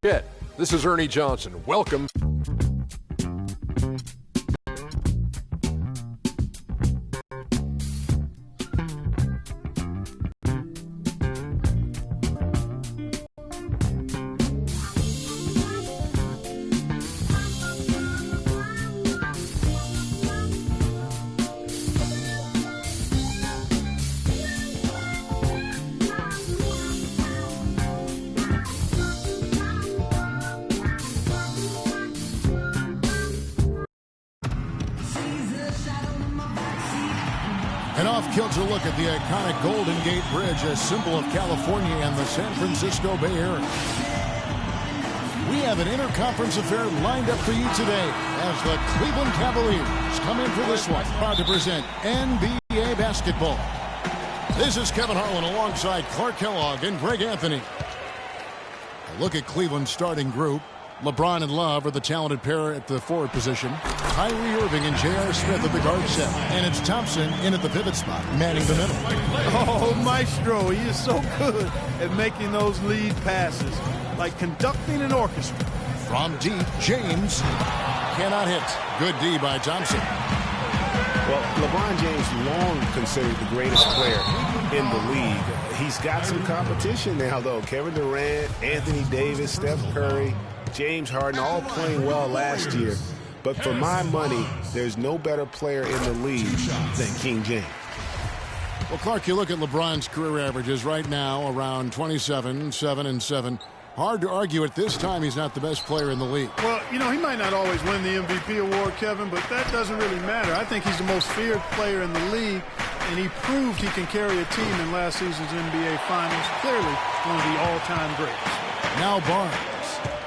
This is Ernie Johnson. Welcome. An off-kilter look at the iconic Golden Gate Bridge, a symbol of California and the San Francisco Bay Area. We have an interconference affair lined up for you today as the Cleveland Cavaliers come in for this one. Proud to present NBA basketball. This is Kevin Harlan alongside Clark Kellogg and Greg Anthony. A look at Cleveland's starting group. LeBron and Love are the talented pair at the forward position. Kyrie Irving and J.R. Smith at the guard set. And it's Thompson in at the pivot spot, manning the middle. Oh, Maestro, he is so good at making those lead passes, like conducting an orchestra. From deep, James cannot hit. Good D by Thompson. Well, LeBron James long considered the greatest player in the league. He's got some competition now, though. Kevin Durant, Anthony Davis, Steph Curry, James Harden all playing well last year. But for my money, there's no better player in the league than King James. Well, Clark, you look at LeBron's career averages right now around 27, 7, and 7. Hard to argue at this time he's not the best player in the league. Well, you know, he might not always win the MVP award, Kevin, but that doesn't really matter. I think he's the most feared player in the league, and he proved he can carry a team in last season's NBA Finals. Clearly one of the all-time greats. Now Barnes.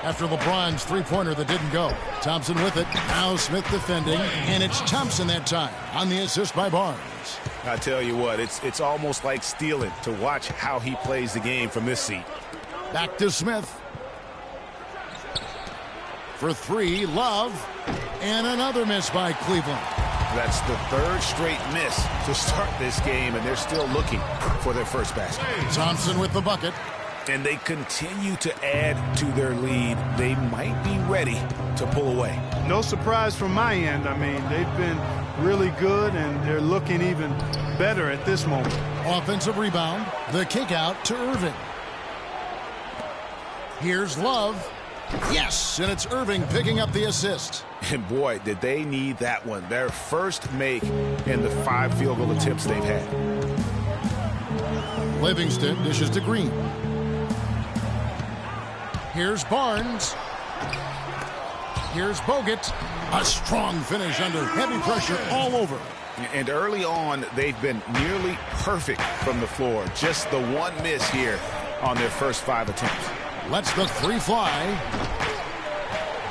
After LeBron's three-pointer that didn't go. Thompson with it. Now Smith defending. And it's Thompson that time on the assist by Barnes. I tell you what, it's almost like stealing to watch how he plays the game from this seat. Back to Smith. For three, Love. And another miss by Cleveland. That's the third straight miss to start this game, and they're still looking for their first basket. Thompson with the bucket. And they continue to add to their lead. They might be ready to pull away. No surprise from my end. I mean, they've been really good, and they're looking even better at this moment. Offensive rebound. The kick out to Irving. Here's Love. Yes, and it's Irving picking up the assist. And boy, did they need that one. Their first make in the 5 field goal attempts they've had. Livingston dishes to Green. Here's Barnes. Here's Bogut. A strong finish under heavy pressure all over. And early on, they've been nearly perfect from the floor. Just the one miss here on their first 5 attempts. Lets the three fly.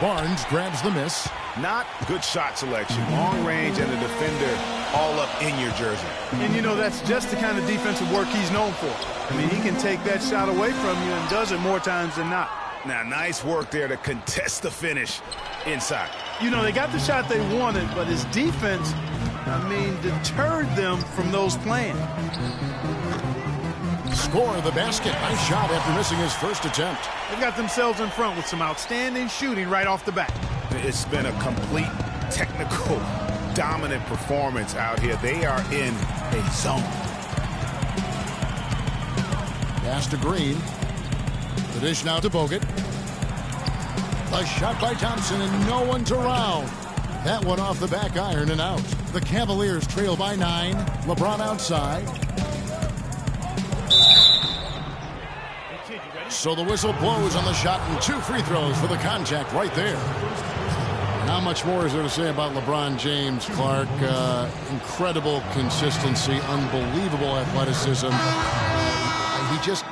Barnes grabs the miss. Not good shot selection. Long range and the defender all up in your jersey. And, you know, that's just the kind of defensive work he's known for. I mean, he can take that shot away from you and does it more times than not. Now, nice work there to contest the finish inside. You know, they got the shot they wanted, but his defense, I mean, deterred them from those plans. Score the basket. Nice shot after missing his first attempt. They've got themselves in front with some outstanding shooting right off the bat. It's been a complete technical, dominant performance out here. They are in a zone. Pass to Green. The dish now to Bogut. A shot by Thompson, and no one's around. That one off the back iron and out. The Cavaliers trail by 9. LeBron outside. So the whistle blows on the shot, and 2 free throws for the contact right there. Not much more is there to say about LeBron James, Clark. Incredible consistency, unbelievable athleticism. He just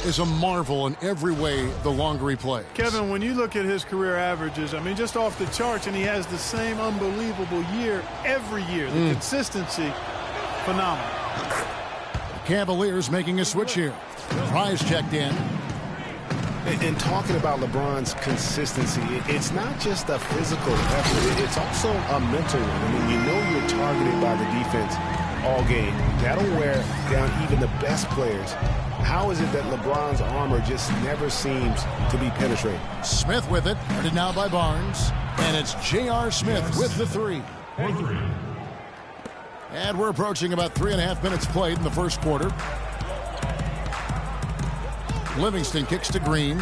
is a marvel in every way the longer he plays. Kevin, when you look at his career averages, I mean, just off the charts, and he has the same unbelievable year every year. The consistency, phenomenal. The Cavaliers making a switch here. Price checked in. And talking about LeBron's consistency, it's not just a physical effort. It's also a mental one. I mean, you know you're targeted by the defense all game. That'll wear down even the best players. How is it that LeBron's armor just never seems to be penetrated? Smith with it. Guarded now by Barnes. And it's J.R. Smith with the three. And we're approaching about 3.5 minutes played in the first quarter. Livingston kicks to Green.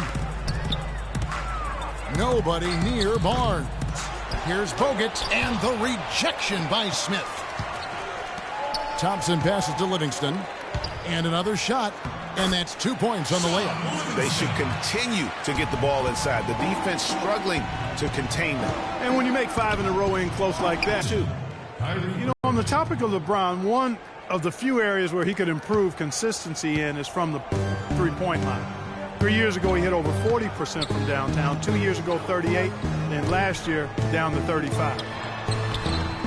Nobody near Barnes. Here's Bogut, and the rejection by Smith. Thompson passes to Livingston. And another shot, and that's 2 points on the layup. They should continue to get the ball inside. The defense struggling to contain them. And when you make 5 in a row in close like that, too. You know, on the topic of LeBron, one of the few areas where he could improve consistency in is from the three-point line. 3 years ago, he hit over 40% from downtown. 2 years ago, 38. And last year, down to 35.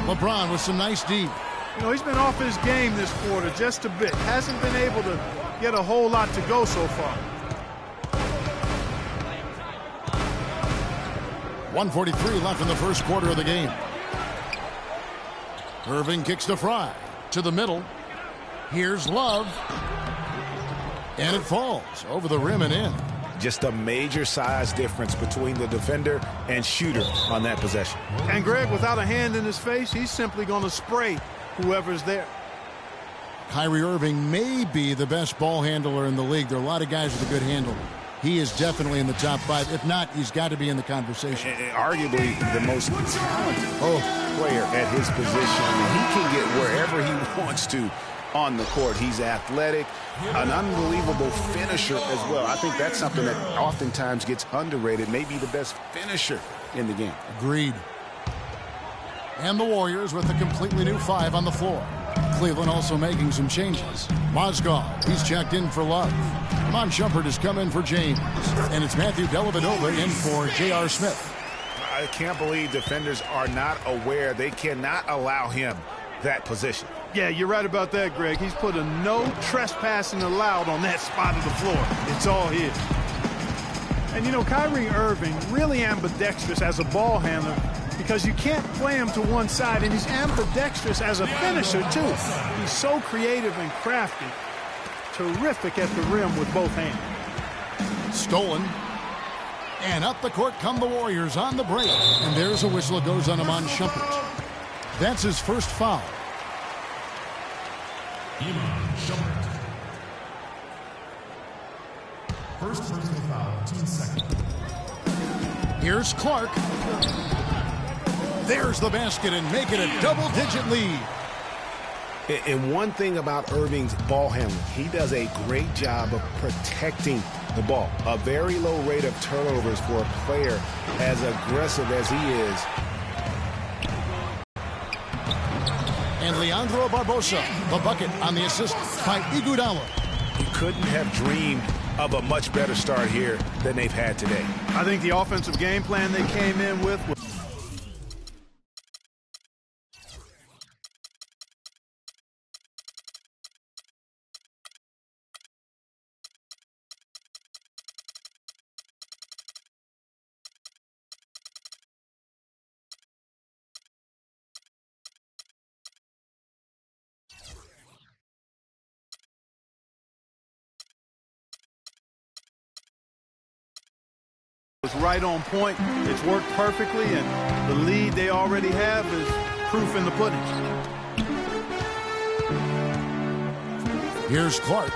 LeBron with some nice D. You know, he's been off his game this quarter just a bit. Hasn't been able to get a whole lot to go so far. 1:43 left in the first quarter of the game. Irving kicks to Fry. To the middle. Here's Love. And it falls over the rim and in. Just a major size difference between the defender and shooter on that possession. And Greg, without a hand in his face, he's simply going to spray whoever's there. Kyrie Irving may be the best ball handler in the league. There are a lot of guys with a good handle. He is definitely in the top 5. If not, he's got to be in the conversation. Arguably the most talented player at his position. I mean, he can get wherever he wants to on the court. He's athletic, an unbelievable finisher as well. I think that's something that oftentimes gets underrated. Maybe the best finisher in the game. Agreed. And the Warriors with a completely new 5 on the floor. Cleveland also making some changes. Mozgov, he's checked in for Love. Iman Shumpert has come in for James. And it's Matthew Dellavedova in for J.R. Smith. I can't believe defenders are not aware. They cannot allow him that position. Yeah, you're right about that, Greg. He's put a no trespassing allowed on that spot of the floor. It's all his. And, you know, Kyrie Irving really ambidextrous as a ball handler because you can't play him to one side, and he's ambidextrous as a finisher, too. He's so creative and crafty. Terrific at the rim with both hands. Stolen. And up the court come the Warriors on the break. And there's a whistle. It goes on Iman Shumpert. That's his first foul. Iman Shumpert. First personal foul, 2 seconds. Here's Clark. There's the basket and make it a double-digit lead. And one thing about Irving's ball handling, he does a great job of protecting the ball. A very low rate of turnovers for a player as aggressive as he is. And Leandro Barbosa, the bucket on the assist by Iguodala. He couldn't have dreamed of a much better start here than they've had today. I think the offensive game plan they came in with was right on point. It's worked perfectly, and the lead they already have is proof in the pudding. Here's Clark.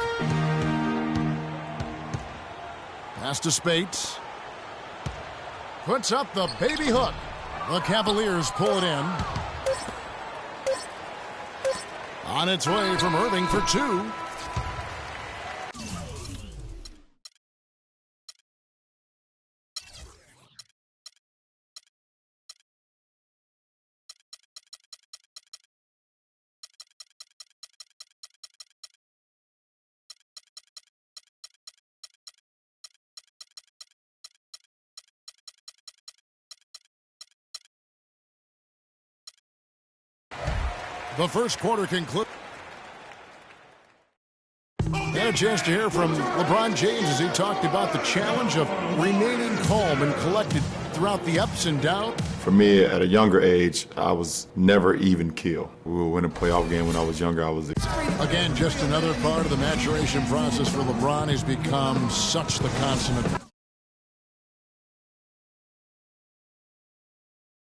Pass to Spates. Puts up the baby hook. The Cavaliers pull it in. On its way from Irving for 2. The first quarter concludes. And a chance to hear from LeBron James as he talked about the challenge of remaining calm and collected throughout the ups and downs. For me, at a younger age, I was never even killed. We would win a playoff game when I was younger. Again, just another part of the maturation process for LeBron. He's become such the consummate